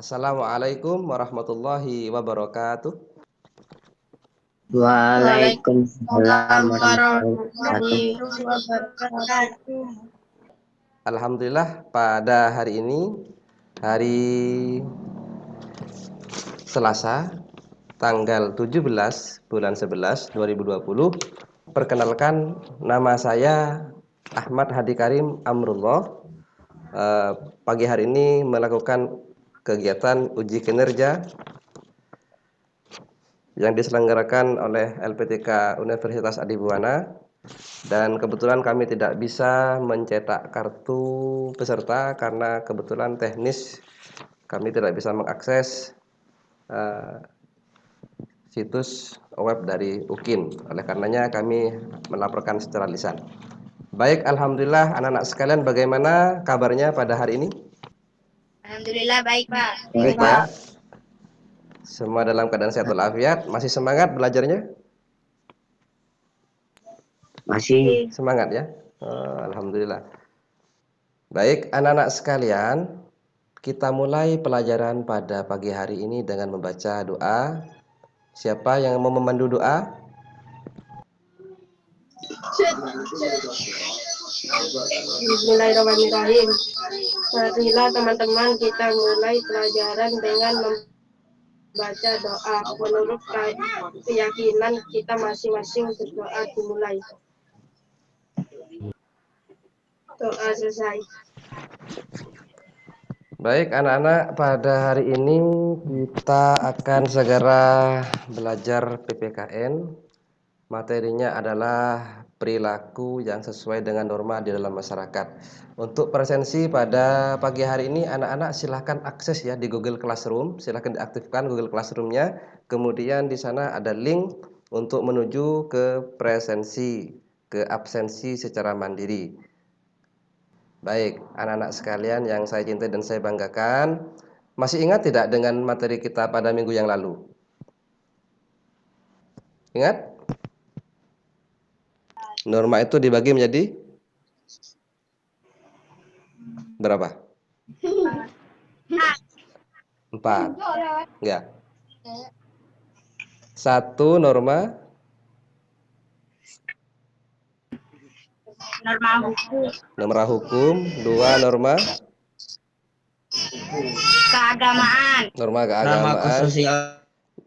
Assalamualaikum warahmatullahi wabarakatuh. Waalaikumsalam Waalaikumsalam warahmatullahi warahmatullahi wabarakatuh. wabarakatuh. Alhamdulillah pada hari ini, hari Selasa, tanggal 17 bulan 11 2020. Perkenalkan, nama saya Ahmad Hadi Karim Amrullah. Pagi hari ini melakukan kegiatan uji kinerja yang diselenggarakan oleh LPTK Universitas Adibuana, dan kebetulan kami tidak bisa mencetak kartu peserta karena kebetulan teknis kami tidak bisa mengakses situs web dari UKIN. Oleh karenanya kami melaporkan secara lisan. Baik, alhamdulillah anak-anak sekalian, bagaimana kabarnya pada hari ini? Alhamdulillah baik, Pak. Baik ya. Semua dalam keadaan sehat walafiat. Masih semangat belajarnya? Masih Semangat ya. Alhamdulillah. Baik, anak-anak sekalian, kita mulai pelajaran pada pagi hari ini dengan membaca doa. Siapa yang mau memandu doa? Bismillahirrahmanirrahim. Marilah teman-teman kita mulai pelajaran dengan membaca doa. Menurut keyakinan kita masing-masing berdoa dimulai. Doa selesai. Baik anak-anak, pada hari ini kita akan segera belajar PPKN. Materinya adalah perilaku yang sesuai dengan norma di dalam masyarakat. Untuk presensi pada pagi hari ini, anak-anak silahkan akses ya di Google Classroom. Silahkan diaktifkan Google Classroom-nya. Kemudian di sana ada link untuk menuju ke presensi, ke absensi secara mandiri. Baik, anak-anak sekalian yang saya cintai dan saya banggakan, masih ingat tidak dengan materi kita pada minggu yang lalu? Ingat? Norma itu dibagi menjadi berapa? 4. Ya. Satu norma Norma hukum, 2 norma keagamaan. norma nama keagamaan, kesusilaan.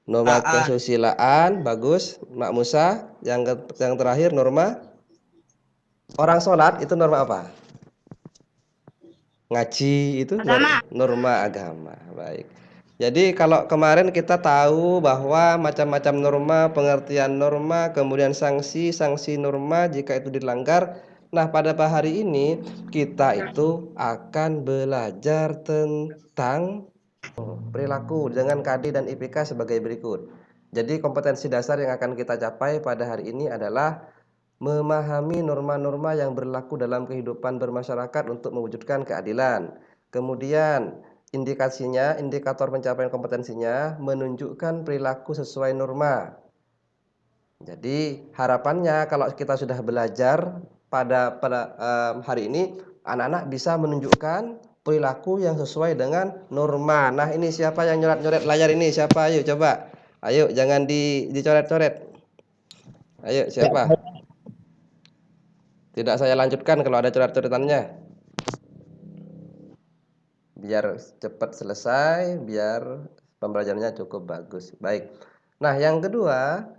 norma kesusilaan, bagus, Mak Musa. Yang terakhir norma orang sholat, itu norma apa? Ngaji, itu Agama. norma agama. Baik. Jadi kalau kemarin kita tahu bahwa macam-macam norma, pengertian norma, kemudian sanksi norma jika itu dilanggar. Nah, pada hari ini kita itu akan belajar tentang perilaku dengan KD dan IPK sebagai berikut. Jadi kompetensi dasar yang akan kita capai pada hari ini adalah memahami norma-norma yang berlaku dalam kehidupan bermasyarakat untuk mewujudkan keadilan. Kemudian indikasinya, indikator pencapaian kompetensinya menunjukkan perilaku sesuai norma. Jadi harapannya kalau kita sudah belajar pada hari ini, anak-anak bisa menunjukkan perilaku yang sesuai dengan norma. Nah, ini siapa yang nyoret-nyoret layar ini? Siapa? Ayo coba. Ayo, jangan dicoret-coret. Ayo, siapa? Tidak saya lanjutkan kalau ada coret-coretannya. Biar cepat selesai, biar pembelajarannya cukup bagus. Baik. Nah, yang kedua,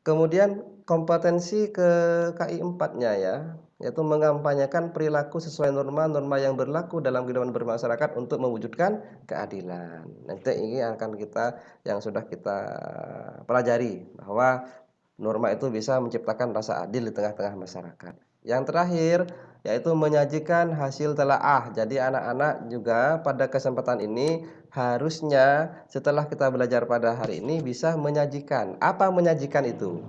kemudian kompetensi ke KI 4-nya ya, yaitu mengampanyekan perilaku sesuai norma-norma yang berlaku dalam kehidupan bermasyarakat untuk mewujudkan keadilan. Nanti ini akan yang sudah kita pelajari bahwa norma itu bisa menciptakan rasa adil di tengah-tengah masyarakat. Yang terakhir yaitu menyajikan hasil telaah. Jadi anak-anak juga pada kesempatan ini harusnya setelah kita belajar pada hari ini bisa menyajikan. Apa menyajikan itu?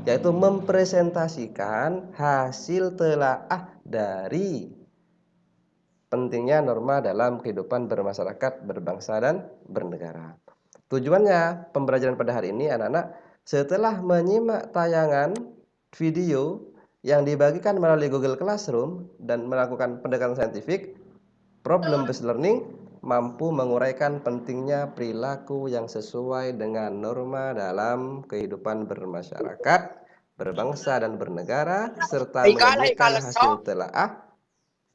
Yaitu mempresentasikan hasil telaah dari pentingnya norma dalam kehidupan bermasyarakat, berbangsa dan bernegara. Tujuannya pembelajaran pada hari ini anak-anak setelah menyimak tayangan video yang dibagikan melalui Google Classroom dan melakukan pendekatan saintifik, problem based learning, mampu menguraikan pentingnya perilaku yang sesuai dengan norma dalam kehidupan bermasyarakat, berbangsa dan bernegara, serta menyebutkan hasil telaah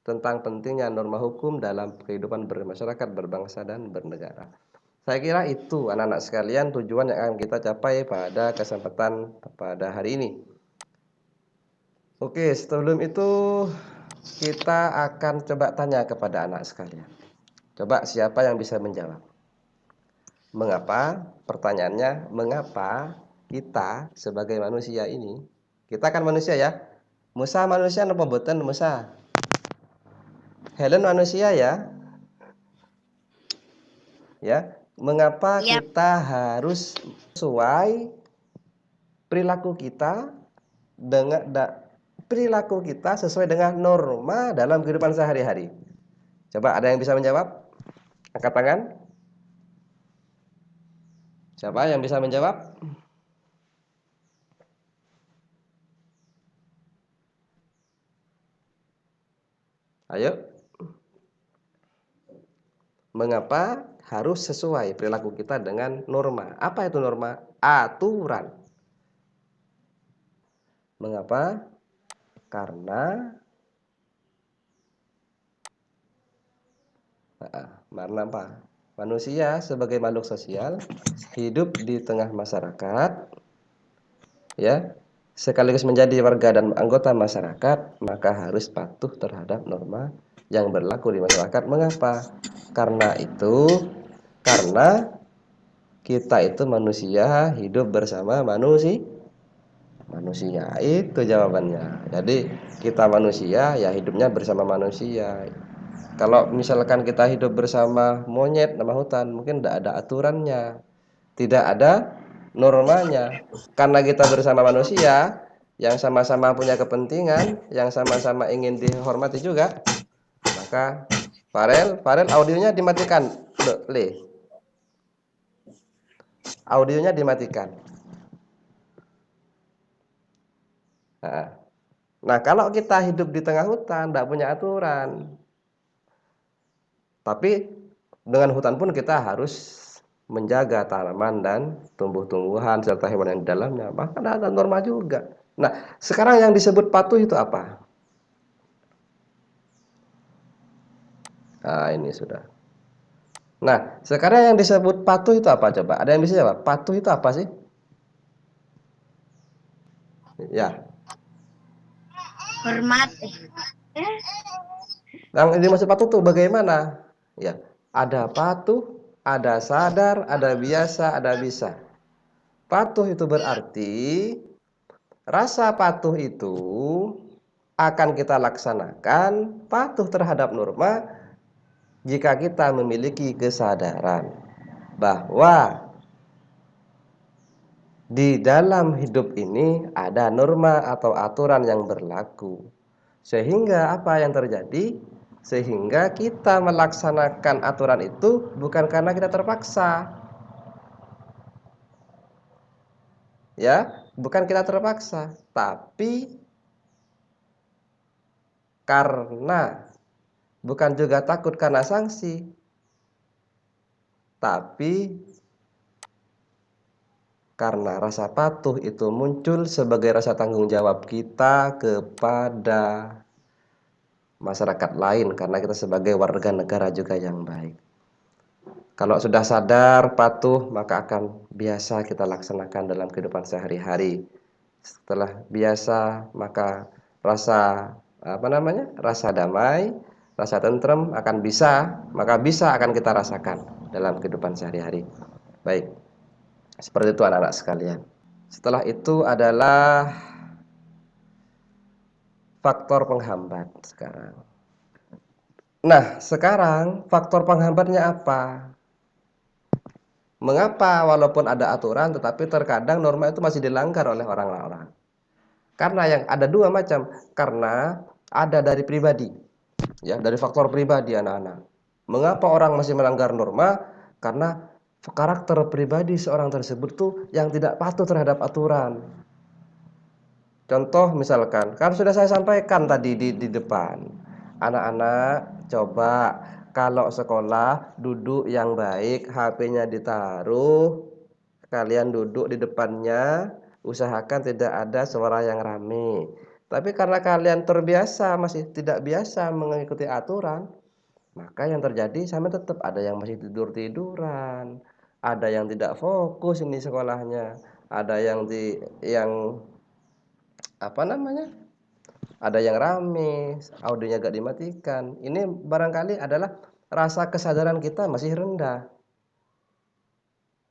tentang pentingnya norma hukum dalam kehidupan bermasyarakat, berbangsa dan bernegara. Saya kira itu anak-anak sekalian tujuan yang akan kita capai pada kesempatan pada hari ini. Oke, sebelum itu kita akan coba tanya kepada anak sekalian. Coba siapa yang bisa menjawab? Mengapa? Pertanyaannya, mengapa kita sebagai manusia ini, kita kan manusia ya. Musa manusia apa boten Musa? Helen manusia ya? Ya, mengapa kita harus sesuai perilaku kita dengan perilaku kita sesuai dengan norma dalam kehidupan sehari-hari? Coba ada yang bisa menjawab? Angkat tangan. Siapa yang bisa menjawab? Ayo. Mengapa harus sesuai perilaku kita dengan norma? Apa itu norma? Aturan. Mengapa? Karena apa? Manusia sebagai makhluk sosial hidup di tengah masyarakat, ya, sekaligus menjadi warga dan anggota masyarakat, maka harus patuh terhadap norma yang berlaku di masyarakat. Mengapa? Karena kita itu manusia hidup bersama manusia. Itu jawabannya. Jadi kita manusia ya hidupnya bersama manusia. Kalau misalkan kita hidup bersama monyet sama hutan, mungkin tidak ada aturannya, tidak ada normanya. Karena kita bersama manusia yang sama-sama punya kepentingan, yang sama-sama ingin dihormati juga, maka Farel audionya dimatikan. Le. Audionya dimatikan. Nah, kalau kita hidup di tengah hutan, tidak punya aturan. Tapi dengan hutan pun kita harus menjaga tanaman dan tumbuh-tumbuhan serta hewan yang di dalamnya. Bahkan ada norma juga. Nah, sekarang yang disebut patuh itu apa? Nah, ini sudah. Nah, sekarang yang disebut patuh itu apa coba? Ada yang bisa jawab? Patuh itu apa sih? Ya. Hormat. Yang dimaksud patuh itu bagaimana? Ya, ada patuh, ada sadar, ada biasa, ada bisa. Patuh itu berarti rasa patuh itu akan kita laksanakan patuh terhadap norma jika kita memiliki kesadaran bahwa di dalam hidup ini ada norma atau aturan yang berlaku. Sehingga apa yang terjadi? Sehingga kita melaksanakan aturan itu bukan karena kita terpaksa. Ya, bukan kita terpaksa, tapi karena, bukan juga takut karena sanksi, tapi karena rasa patuh itu muncul sebagai rasa tanggung jawab kita kepada masyarakat lain, karena kita sebagai warga negara juga yang baik. Kalau sudah sadar, patuh, maka akan biasa kita laksanakan dalam kehidupan sehari-hari. Setelah biasa, maka rasa rasa damai, rasa tentrem akan akan kita rasakan dalam kehidupan sehari-hari. Baik, seperti itu anak-anak sekalian. Setelah itu adalah faktor penghambat sekarang. Nah, sekarang faktor penghambatnya apa? Mengapa walaupun ada aturan tetapi terkadang norma itu masih dilanggar oleh orang-orang? Karena yang ada dua macam, karena ada dari pribadi, ya, dari faktor pribadi anak-anak. Mengapa orang masih melanggar norma? Karena karakter pribadi seorang tersebut tuh yang tidak patuh terhadap aturan. Contoh misalkan, kan sudah saya sampaikan tadi di depan, Anak-anak coba kalau sekolah duduk yang baik, HP-nya ditaruh, kalian duduk di depannya, usahakan tidak ada suara yang rame. Tapi karena kalian terbiasa, masih tidak biasa mengikuti aturan, maka yang terjadi sama tetap ada yang masih tidur-tiduran, ada yang tidak fokus ini sekolahnya, ada yang apa namanya? Ada yang rame, audionya gak dimatikan. Ini barangkali adalah rasa kesadaran kita masih rendah.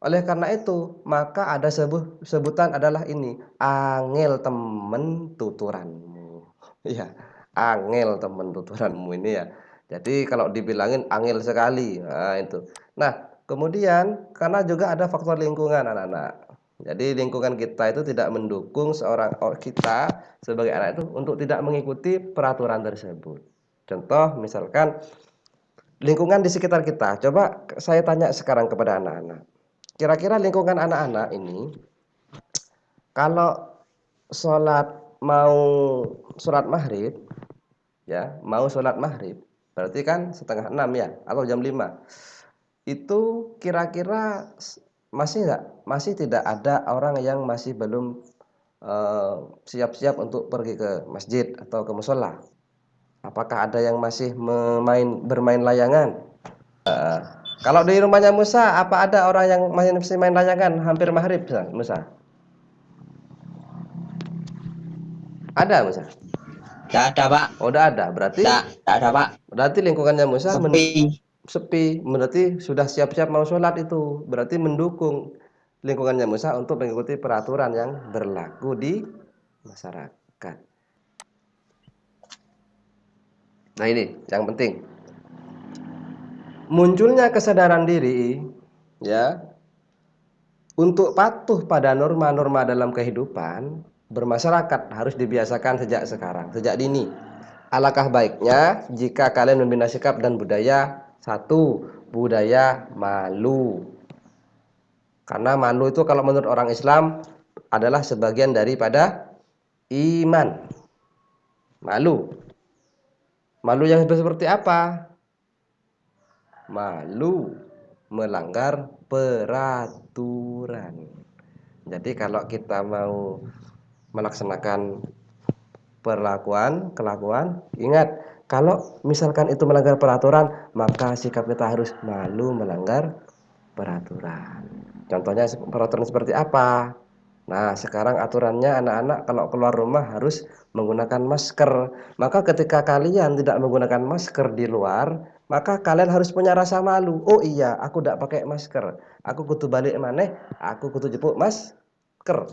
Oleh karena itu, maka ada sebutan adalah ini, angel temen tuturanmu. Ya, angel temen tuturanmu ini ya. Jadi kalau dibilangin angel sekali, nah itu. Nah, kemudian karena juga ada faktor lingkungan anak-anak. Jadi lingkungan kita itu tidak mendukung kita sebagai anak itu untuk tidak mengikuti peraturan tersebut. Contoh misalkan lingkungan di sekitar kita. Coba saya tanya sekarang kepada anak-anak. Kira-kira lingkungan anak-anak ini kalau sholat mau sholat maghrib ya, mau sholat maghrib berarti kan setengah 6 ya atau jam 5. Itu kira-kira masih tidak ada orang yang masih belum siap-siap untuk pergi ke masjid atau ke musola. Apakah ada yang masih bermain layangan? Kalau di rumahnya Musa, apa ada orang yang masih main layangan hampir maghrib, Musa? Ada, Musa? Tidak ada, Pak. Oh, udah ada. Berarti Tidak ada, Pak. berarti lingkungannya Musa Sepi. sepi. Berarti sudah siap-siap mau sholat itu. Berarti mendukung lingkungannya Musa untuk mengikuti peraturan yang berlaku di masyarakat. Nah, ini yang penting. Munculnya kesadaran diri ya untuk patuh pada norma-norma dalam kehidupan bermasyarakat harus dibiasakan sejak sekarang, sejak dini. Alangkah baiknya jika kalian membina sikap dan budaya. Satu, budaya malu. Karena malu itu kalau menurut orang Islam adalah sebagian daripada iman. Malu. Malu yang seperti apa? Malu melanggar peraturan. Jadi kalau kita mau melaksanakan kelakuan, ingat kalau misalkan itu melanggar peraturan, maka sikap kita harus malu melanggar peraturan. Contohnya peraturan seperti apa? Nah, sekarang aturannya anak-anak kalau keluar rumah harus menggunakan masker. Maka ketika kalian tidak menggunakan masker di luar, maka kalian harus punya rasa malu. Oh iya, aku tidak pakai masker. Aku kudu balik maneh, aku kudu jepuk masker.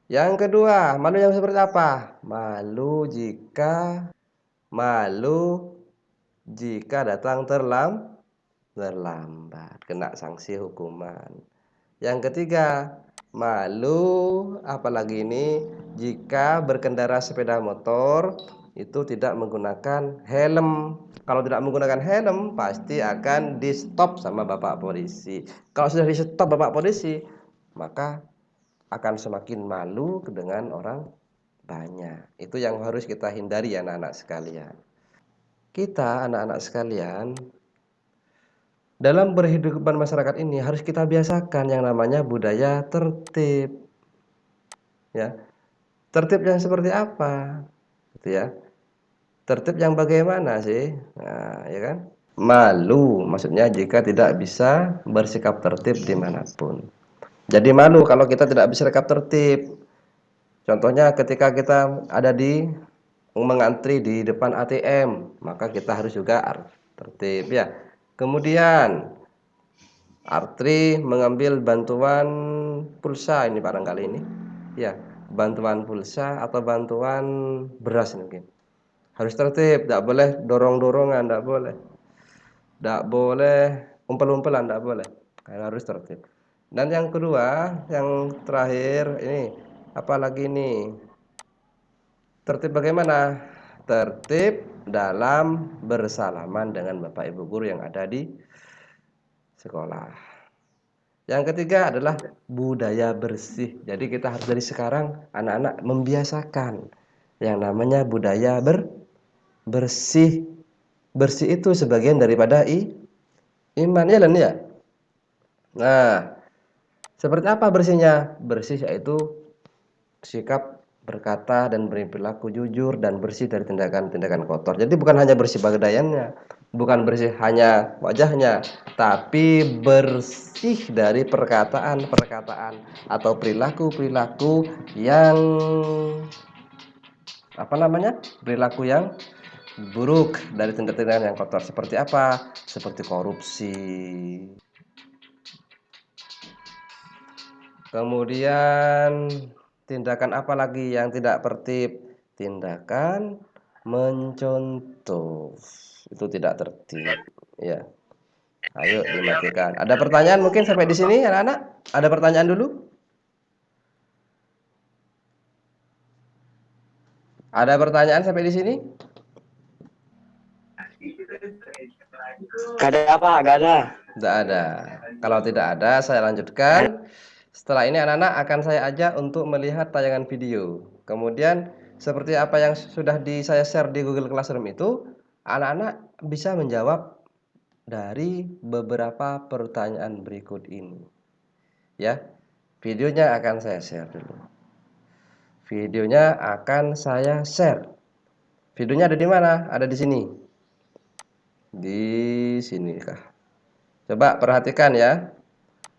Yang kedua, malu yang seperti apa? Malu jika datang terlambat, kena sanksi hukuman. Yang ketiga, malu apalagi ini jika berkendara sepeda motor itu tidak menggunakan helm. Kalau tidak menggunakan helm pasti akan di stop sama Bapak polisi. Kalau sudah di stop Bapak polisi, maka akan semakin malu dengan orang banyak. Itu yang harus kita hindari ya anak-anak sekalian. Kita anak-anak sekalian dalam berhidupan masyarakat ini harus kita biasakan yang namanya budaya tertib. Ya. Tertib yang seperti apa? Gitu ya. Tertib yang bagaimana sih? Nah, ya kan? Malu, maksudnya jika tidak bisa bersikap tertib dimanapun. Jadi malu kalau kita tidak bisa bersikap tertib. Contohnya ketika kita ada mengantri di depan ATM, maka kita harus juga tertib ya. Kemudian antri mengambil bantuan pulsa ini barangkali ini. Ya, bantuan pulsa atau bantuan beras mungkin. Harus tertib, tidak boleh dorong-dorongan, tidak boleh. Tidak boleh umpel-umpelan, tidak boleh. Harus tertib. Dan yang kedua, yang terakhir ini apalagi ini? Tertib bagaimana? Tertib dalam bersalaman dengan Bapak Ibu guru yang ada di sekolah. Yang ketiga adalah budaya bersih. Jadi kita harus dari sekarang anak-anak membiasakan yang namanya budaya bersih. Bersih itu sebagian daripada iman, ya Len ya. Nah, seperti apa bersihnya? Bersih yaitu sikap berkata dan berperilaku jujur dan bersih dari tindakan-tindakan kotor. Jadi bukan hanya bersih badannya, bukan bersih hanya wajahnya, tapi bersih dari perkataan-perkataan atau perilaku-perilaku yang perilaku yang buruk, dari tindakan yang kotor. Seperti apa? Seperti korupsi. Kemudian tindakan apa lagi yang tidak tertib? Tindakan mencontoh. Itu tidak tertib, ya. Ayo dimatikan. Ada pertanyaan mungkin sampai di sini anak-anak? Ada pertanyaan dulu? Ada pertanyaan sampai di sini? Gak ada apa? Gak ada. Tidak ada. Kalau tidak ada, saya lanjutkan. Setelah ini anak-anak akan saya ajak untuk melihat tayangan video. Kemudian seperti apa yang sudah saya share di Google Classroom itu, anak-anak bisa menjawab dari beberapa pertanyaan berikut ini. Ya, videonya akan saya share dulu. Videonya akan saya share. Videonya ada di mana? Ada di sini. Di sini kah? Coba perhatikan ya.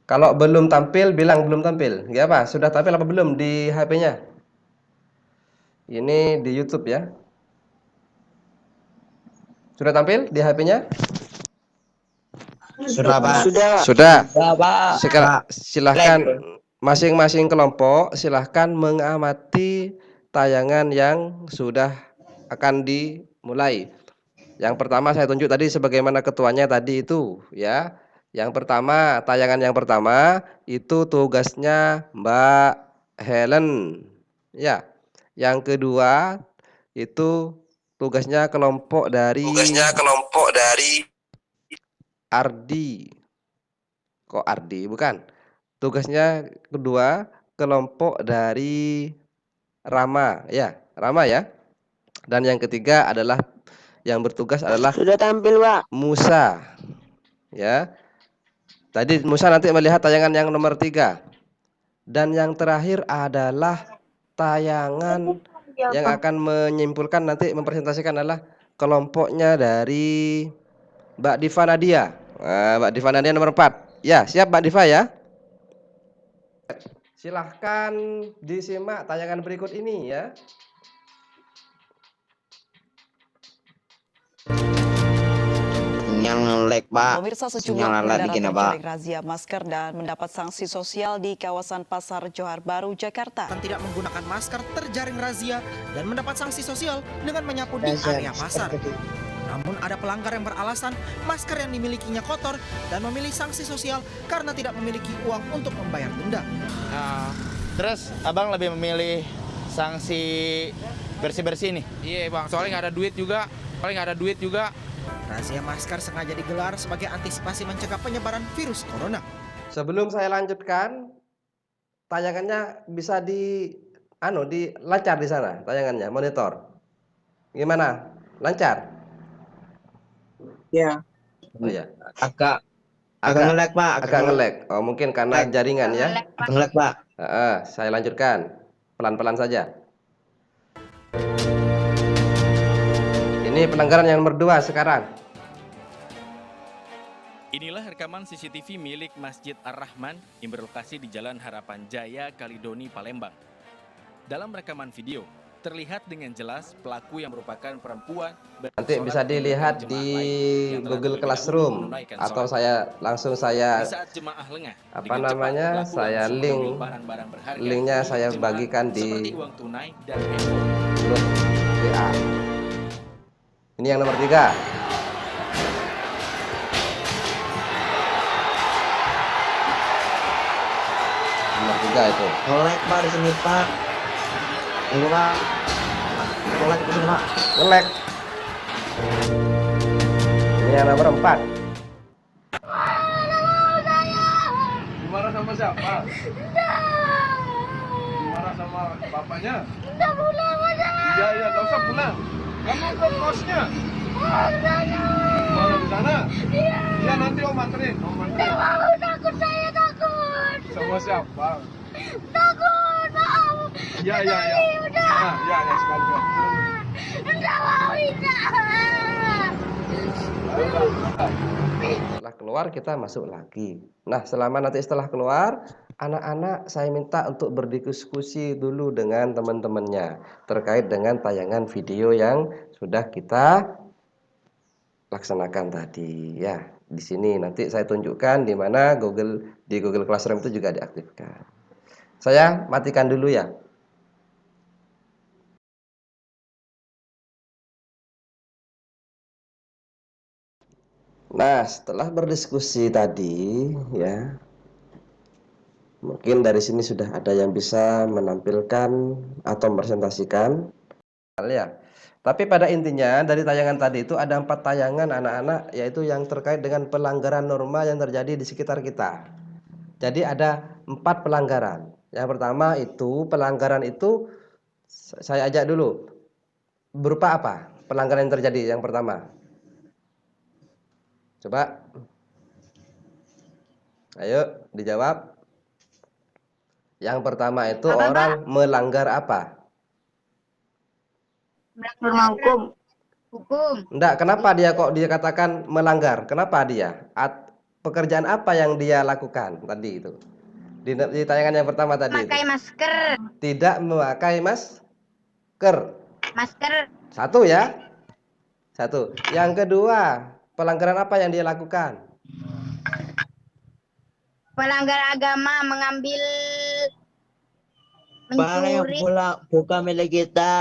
Kalau belum tampil, bilang belum tampil. Ya apa? Sudah tampil apa belum di HP-nya? Ini di YouTube ya. Sudah tampil di HP-nya? Sudah, Pak. Sudah. Pak. Sekarang silahkan masing-masing kelompok silahkan mengamati tayangan yang sudah akan dimulai. Yang pertama saya tunjuk tadi sebagaimana ketuanya tadi itu ya. Yang pertama, tayangan yang pertama itu tugasnya Mbak Helen. Ya. Yang kedua itu tugasnya kelompok dari Ardi. Kok Ardi? Bukan. Tugasnya kedua kelompok dari Rama, ya. Rama ya. Dan yang ketiga adalah yang bertugas adalah Sudah tampil, Pak. Musa. Ya. Tadi Musa nanti melihat tayangan yang nomor 3. Dan yang terakhir adalah tayangan yang akan menyimpulkan nanti mempresentasikan adalah kelompoknya dari Mbak Diva Nadia. Nah, Mbak Diva Nadia nomor 4. Ya, siap Mbak Diva ya? Silahkan disimak tayangan berikut ini ya. Sinyal lag, Pak. Pemirsa, Sinyal sejumlah lag pengendara bikin apa? terjaring razia masker dan mendapat sanksi sosial di kawasan Pasar Johar Baru, Jakarta. Tidak menggunakan masker terjaring razia dan mendapat sanksi sosial dengan menyapu di area pasar. Namun ada pelanggar yang beralasan masker yang dimilikinya kotor dan memilih sanksi sosial karena tidak memiliki uang untuk membayar denda. Terus abang lebih memilih sanksi bersih-bersih nih? Iya bang, soalnya nggak ada duit juga. Razia masker sengaja digelar sebagai antisipasi mencegah penyebaran virus corona. Sebelum saya lanjutkan, tayangannya bisa lancar di sana tayangannya, monitor. Gimana? Lancar? Ya. Oh ya. Agak nge-lag, Pak. Agak nge-lag. Oh, mungkin karena jaringan ya. Nge-lag, Pak. Saya lanjutkan. Pelan-pelan saja. Ini pelanggaran yang nomor 2 sekarang. Inilah rekaman CCTV milik Masjid Ar-Rahman yang berlokasi di Jalan Harapan Jaya, Kalidoni, Palembang. Dalam rekaman video, terlihat dengan jelas pelaku yang merupakan perempuan. Nanti bisa dilihat di Google Classroom atau saya linknya saya bagikan di grup WA. Ini yang nomor 3. Nomor 3 itu. Nge-lag, Pak, di sini, Pak. Ini, Pak. Nge-lag di sini, Pak. Nge-lag. Ini yang nomor 4. Dimarah sama siapa? Dimarah sama bapaknya? Kita pulang aja. Iya, gak usah pulang. Kamu ke kosnya? Mana di sana? Iya, nanti Om anterin. Takut, saya takut. Sama siapa? Takut, maaf. Iya. Nah, iya, sekalian. Enggak mau tidak. Setelah keluar kita masuk lagi. Nah, setelah keluar, anak-anak saya minta untuk berdiskusi dulu dengan teman-temannya terkait dengan tayangan video yang sudah kita laksanakan tadi. Ya, di sini nanti saya tunjukkan di mana di Google Classroom itu juga diaktifkan. Saya matikan dulu ya. Nah, setelah berdiskusi tadi, ya, mungkin dari sini sudah ada yang bisa menampilkan atau mepresentasikan, ya. Tapi pada intinya dari tayangan tadi itu ada 4 tayangan anak-anak, yaitu yang terkait dengan pelanggaran norma yang terjadi di sekitar kita. Jadi ada 4 pelanggaran. Yang pertama itu pelanggaran itu saya ajak dulu. Berupa apa? Pelanggaran yang terjadi yang pertama. Coba. Ayo dijawab. Yang pertama itu Apa, orang melanggar apa? Norma hukum. Enggak, kenapa dia kok katakan melanggar? Kenapa dia? Pekerjaan apa yang dia lakukan tadi itu? Di tayangan yang pertama tadi Pakai itu. masker. Tidak memakai masker. Masker. Satu ya. Satu. Yang kedua, pelanggaran apa yang dia lakukan? Pelanggar agama mengambil Barang yang mencuri bukan milik kita.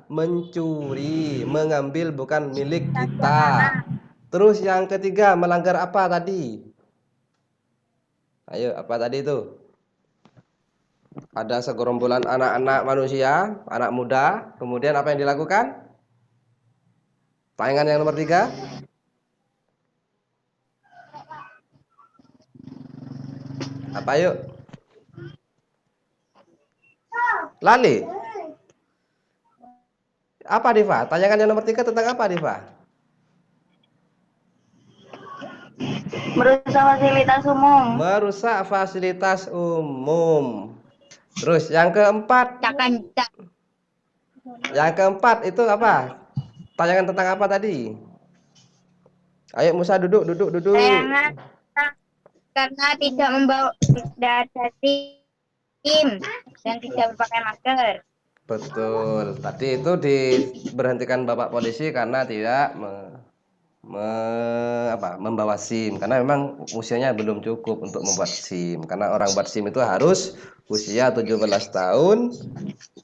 Mencuri, mengambil bukan milik kita. Terus yang ketiga, melanggar apa tadi? Ayo, apa tadi itu? Ada segerombolan anak-anak manusia, anak muda. Kemudian apa yang dilakukan? Tayangan yang nomor 3. Apa yuk? Lali. Apa Diva? Tayangan yang nomor 3 tentang apa Diva? merusak fasilitas umum. Merusak fasilitas umum. Terus yang keempat. Yang keempat itu apa? Tayangan tentang apa tadi? Ayo Musa duduk. Tayangan karena tidak membawa data tim dan tidak berpakaian masker. Betul. Tadi itu diberhentikan Bapak polisi karena tidak membawa SIM, karena memang usianya belum cukup untuk membuat SIM, karena orang buat SIM itu harus usia 17 tahun,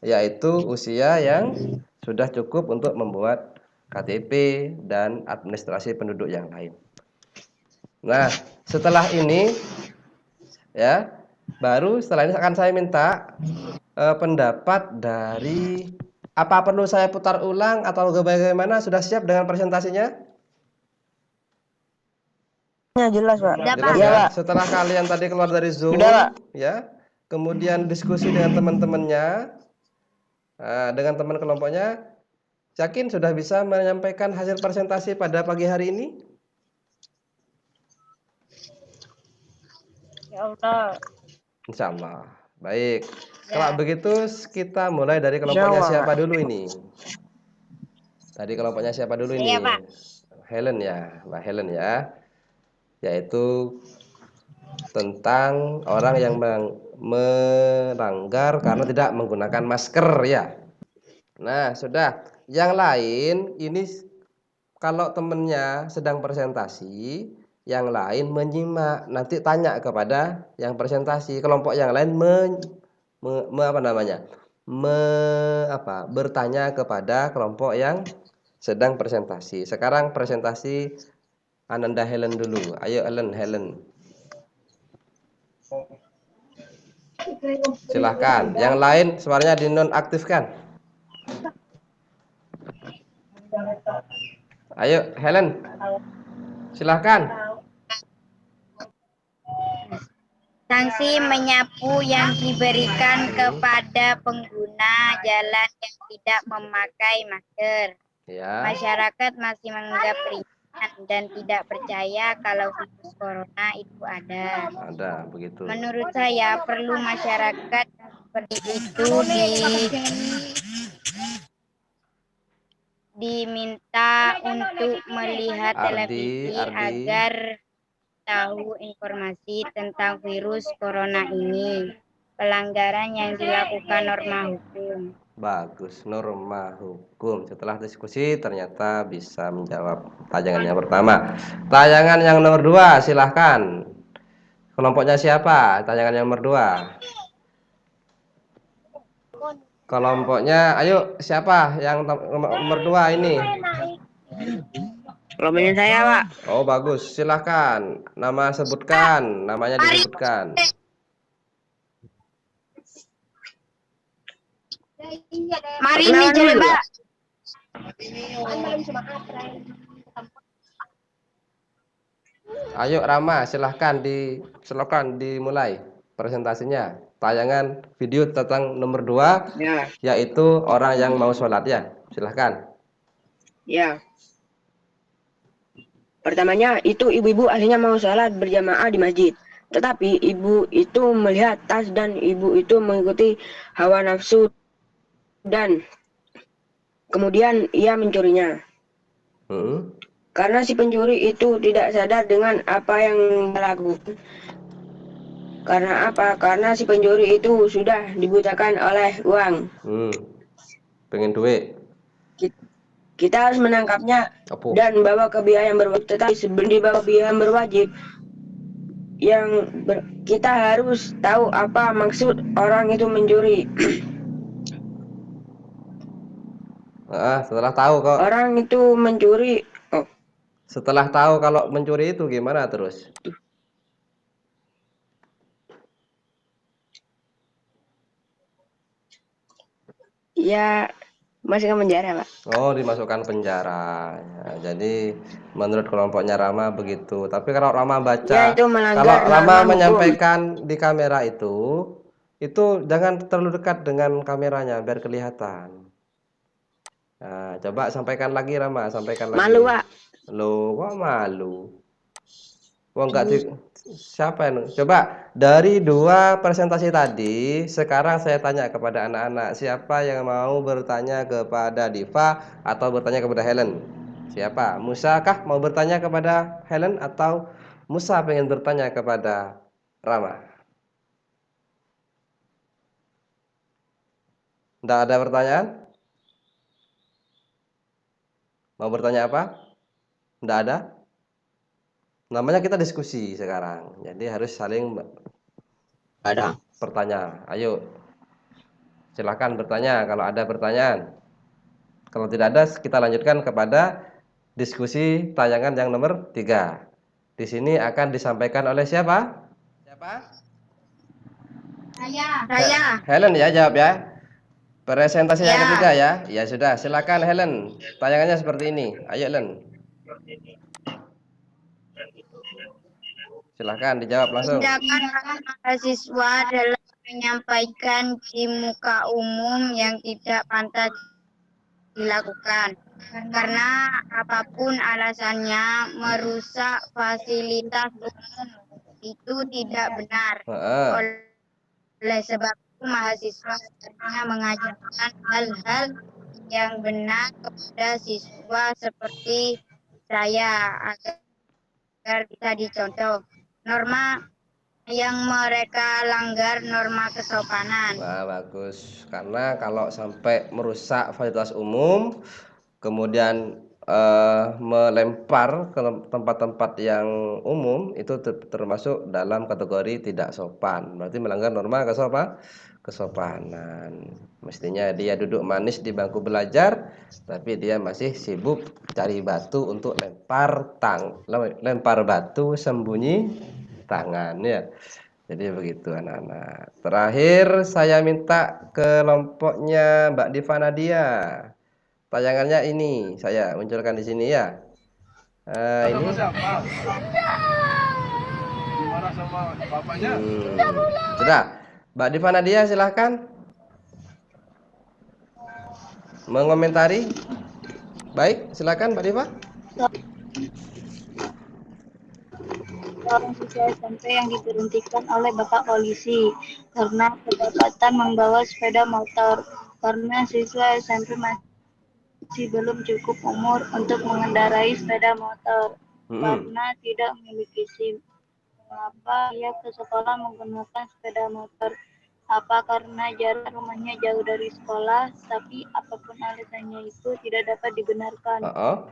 yaitu usia yang sudah cukup untuk membuat KTP dan administrasi penduduk yang lain. Nah, setelah ini ya, baru setelah ini akan saya minta pendapat dari apa perlu saya putar ulang atau bagaimana, sudah siap dengan presentasinya? Ya, jelas, Pak. Jelas ya? Setelah kalian tadi keluar dari Zoom, ya, kemudian diskusi dengan teman-temannya, dengan teman kelompoknya, yakin sudah bisa menyampaikan hasil presentasi pada pagi hari ini? Ya Allah. Insya Allah. Baik. Kalau begitu kita mulai dari kelompoknya siapa dulu ini? Tadi kelompoknya siapa dulu ini? Iya, Pak. Helen ya, Mbak Helen ya. Yaitu tentang orang yang melanggar karena tidak menggunakan masker ya. Nah, sudah. Yang lain ini kalau temennya sedang presentasi, yang lain menyimak, nanti tanya kepada yang presentasi. Kelompok yang lain bertanya kepada kelompok yang sedang presentasi. Sekarang presentasi Ananda Helen dulu. Ayo Helen. Silahkan. Yang lain suaranya dinonaktifkan. Ayo Helen. Silahkan. Sanksi menyapu yang diberikan kepada pengguna jalan yang tidak memakai masker. Ya, masyarakat masih menganggap ringan dan tidak percaya kalau virus corona itu ada. ada begitu. Menurut saya perlu masyarakat seperti itu diminta untuk melihat televisi Ardi, agar tahu informasi tentang virus corona ini. Pelanggaran yang dilakukan norma hukum. bagus, norma hukum. Setelah diskusi ternyata bisa menjawab tayangan yang pertama. Tayangan yang nomor 2, silahkan. Kelompoknya siapa? Tayangan yang nomor 2. Kelompoknya, ayo siapa yang nomor 2 ini? Kelompoknya saya, Pak. Oh bagus, silahkan. Nama sebutkan, namanya disebutkan. Mari ini coba. Ayo Rama, silahkan dimulai presentasinya. Tayangan video tentang nomor 2, Ya, yaitu orang yang mau sholat ya. Silahkan. ya. Pertamanya itu ibu-ibu akhirnya mau sholat berjamaah di masjid. Tetapi ibu itu melihat tas dan ibu itu mengikuti hawa nafsu dan kemudian ia mencurinya. Karena si pencuri itu tidak sadar dengan apa yang dilakukan. Karena apa? Karena si pencuri itu sudah dibutakan oleh uang. Pengen duit. Kita harus menangkapnya Apa? dan bawa ke pihak yang berwajib. Tetapi sebelum dibawa ke pihak yang berwajib, kita harus tahu apa maksud orang itu mencuri. Setelah tahu kok. Orang itu mencuri. Setelah tahu kalau mencuri itu gimana terus? Ya, masuk ke penjara, Pak. Oh, dimasukkan penjara. Ya, jadi menurut kelompoknya Rama begitu. Tapi kalau Rama baca, Ya, itu melanggar kalau Rama norma menyampaikan di kamera itu jangan terlalu dekat dengan kameranya biar kelihatan. Nah, coba sampaikan lagi Rama, sampaikan lagi. Malu, Pak. Loh, kok malu? Wah, enggak siapa yang coba dari 2 presentasi tadi, sekarang saya tanya kepada anak-anak, siapa yang mau bertanya kepada Diva atau bertanya kepada Helen? Siapa? Musa kah mau bertanya kepada Helen atau Musa pengen bertanya kepada Rama? Enggak ada pertanyaan? Mau bertanya apa? Enggak ada? Namanya kita diskusi sekarang. Jadi harus saling bertanya. Ayo. Silakan bertanya kalau ada pertanyaan. Kalau tidak ada, kita lanjutkan kepada diskusi tayangan yang nomor 3. Di sini akan disampaikan oleh siapa? Saya. Helen ya, jawab ya. Presentasi yang ketiga ya. Ya sudah, silakan Helen. Tayangannya seperti ini. Ayo Helen. Silakan dijawab langsung. Tindakan mahasiswa dalam menyampaikan di muka umum yang tidak pantas dilakukan. Karena apapun alasannya merusak fasilitas umum itu tidak benar. Oleh sebab itu mahasiswa seharusnya mengajarkan hal-hal yang benar kepada siswa seperti saya agar bisa dicontoh. Norma yang mereka langgar norma kesopanan. Wah, bagus. Karena kalau sampai merusak fasilitas umum, kemudian melempar ke tempat-tempat yang umum, itu termasuk dalam kategori tidak sopan. Berarti melanggar norma kesopanan. Mestinya dia duduk manis di bangku belajar, tapi dia masih sibuk cari batu untuk lempar batu sembunyi tangan ya. Jadi begitu anak-anak. Terakhir saya minta kelompoknya Mbak Diva Nadia. Tayangannya ini saya munculkan di sini ya. Ini. Gimana sama bapaknya? Sudah. Mbak Diva Nadia silahkan mengomentari. Baik, silakan Mbak Diva. Seorang siswa SMP yang diberhentikan oleh Bapak Polisi karena kedapatan membawa sepeda motor karena siswa SMP masih belum cukup umur untuk mengendarai sepeda motor karena tidak memiliki SIM. Mengapa ia ke sekolah menggunakan sepeda motor? Apa karena jarak rumahnya jauh dari sekolah, tapi apapun alasannya itu tidak dapat dibenarkan.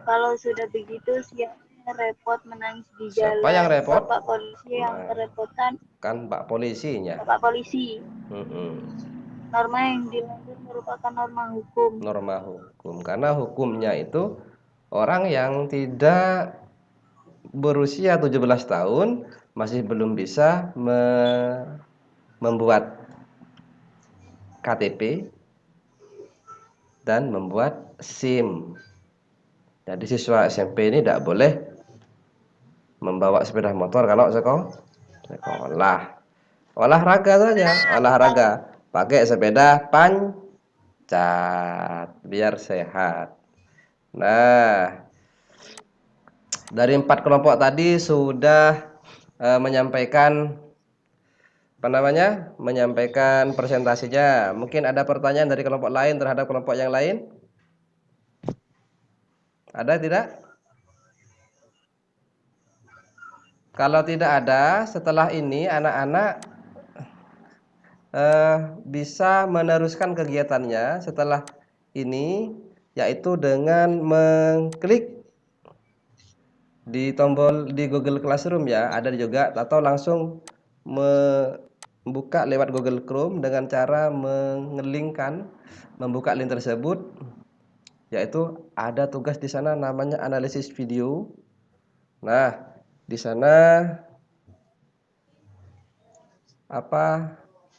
Kalau sudah begitu, siapa yang repot menangis di jalan? Siapa yang repot? Bapak polisi yang kerepotan. Kan Pak polisinya. Bapak polisi. Norma yang dilanggar merupakan norma hukum. Norma hukum, karena hukumnya itu orang yang tidak berusia 17 tahun masih belum bisa membuat KTP dan membuat SIM. Jadi siswa SMP ini tidak boleh membawa sepeda motor kalau sekolah. Olahraga saja, olahraga. Pakai sepeda pancat biar sehat. Nah, dari 4 kelompok tadi sudah menyampaikan menyampaikan presentasinya. Mungkin ada pertanyaan dari kelompok lain terhadap kelompok yang lain? Ada tidak? Kalau tidak ada, setelah ini anak-anak bisa meneruskan kegiatannya setelah ini, yaitu dengan mengklik di tombol di Google Classroom ya, ada juga, atau langsung membuka lewat Google Chrome dengan cara membuka link tersebut, yaitu ada tugas di sana namanya analisis video. Nah, di sana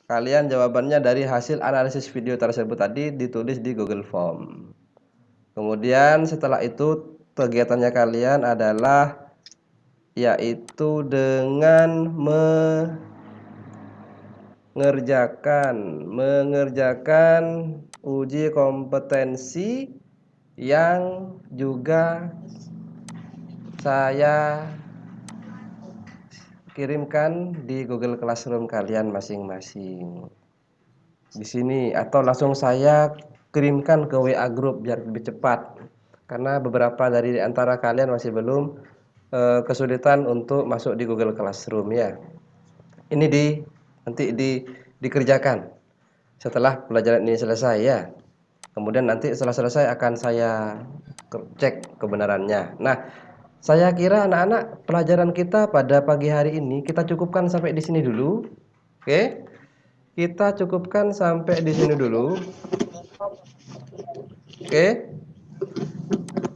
kalian jawabannya dari hasil analisis video tersebut tadi ditulis di Google Form. Kemudian setelah itu kegiatannya kalian adalah yaitu dengan mengerjakan uji kompetensi yang juga saya kirimkan di Google Classroom kalian masing-masing di sini, atau langsung saya kirimkan ke WA group biar lebih cepat, karena beberapa dari antara kalian masih belum kesulitan untuk masuk di Google Classroom ya. Ini nanti dikerjakan setelah pelajaran ini selesai ya. Kemudian nanti setelah selesai akan saya cek kebenarannya. Nah, saya kira anak-anak pelajaran kita pada pagi hari ini kita cukupkan sampai di sini dulu. Oke? Kita cukupkan sampai di sini dulu. Oke?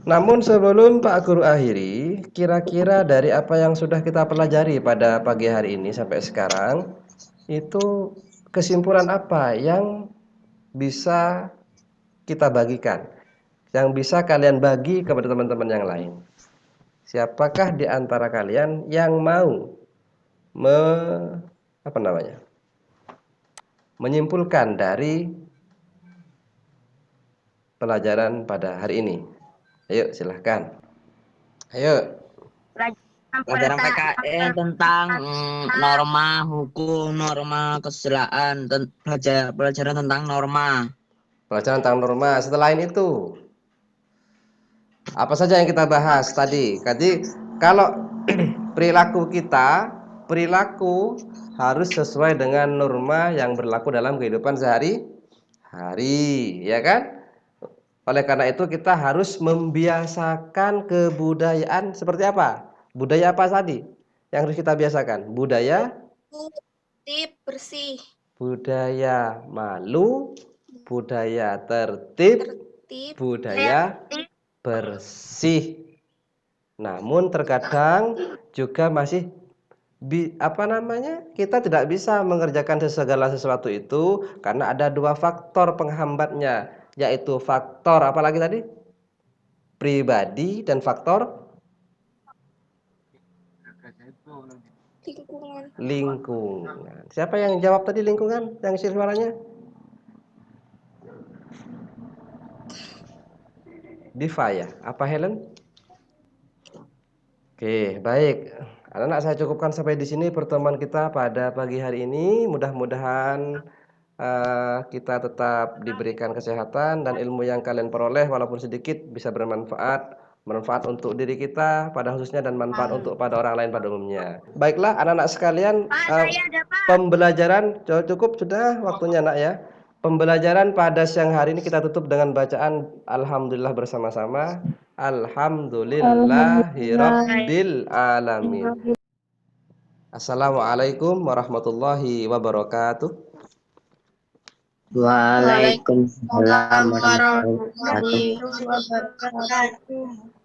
Namun sebelum Pak Guru akhiri, kira-kira dari apa yang sudah kita pelajari pada pagi hari ini sampai sekarang, itu kesimpulan apa yang bisa kita bagikan, yang bisa kalian bagi kepada teman-teman yang lain? Siapakah di antara kalian yang mau menyimpulkan dari pelajaran pada hari ini? Ayo silahkan. Ayo. Pelajaran PKN tentang norma hukum, norma kesusilaan, pelajaran tentang norma. Pelajaran tentang norma. Setelah itu, apa saja yang kita bahas tadi? Jadi kalau perilaku harus sesuai dengan norma yang berlaku dalam kehidupan sehari-hari, ya kan? Oleh karena itu kita harus membiasakan kebudayaan seperti apa? Budaya apa tadi yang harus kita biasakan? Budaya tertib, bersih. Budaya malu, budaya tertib, budaya bersih. Namun terkadang juga masih kita tidak bisa mengerjakan segala sesuatu itu karena ada 2 faktor penghambatnya, yaitu faktor apa lagi tadi? Pribadi dan faktor lingkungan. Siapa yang jawab tadi lingkungan? Yang isi suaranya? Diva ya? Apa Helen? Oke, baik. Anak-anak saya cukupkan sampai di sini pertemuan kita pada pagi hari ini. Mudah-mudahan kita tetap diberikan kesehatan dan ilmu yang kalian peroleh walaupun sedikit bisa bermanfaat untuk diri kita pada khususnya dan manfaat untuk pada orang lain pada umumnya. Baiklah anak-anak sekalian, pembelajaran cukup sudah waktunya nak ya. Pembelajaran pada siang hari ini kita tutup dengan bacaan alhamdulillah bersama-sama. Alhamdulillahirabbil alamin. Assalamualaikum warahmatullahi wabarakatuh. Waalaikumsalam warahmatullahi wabarakatuh.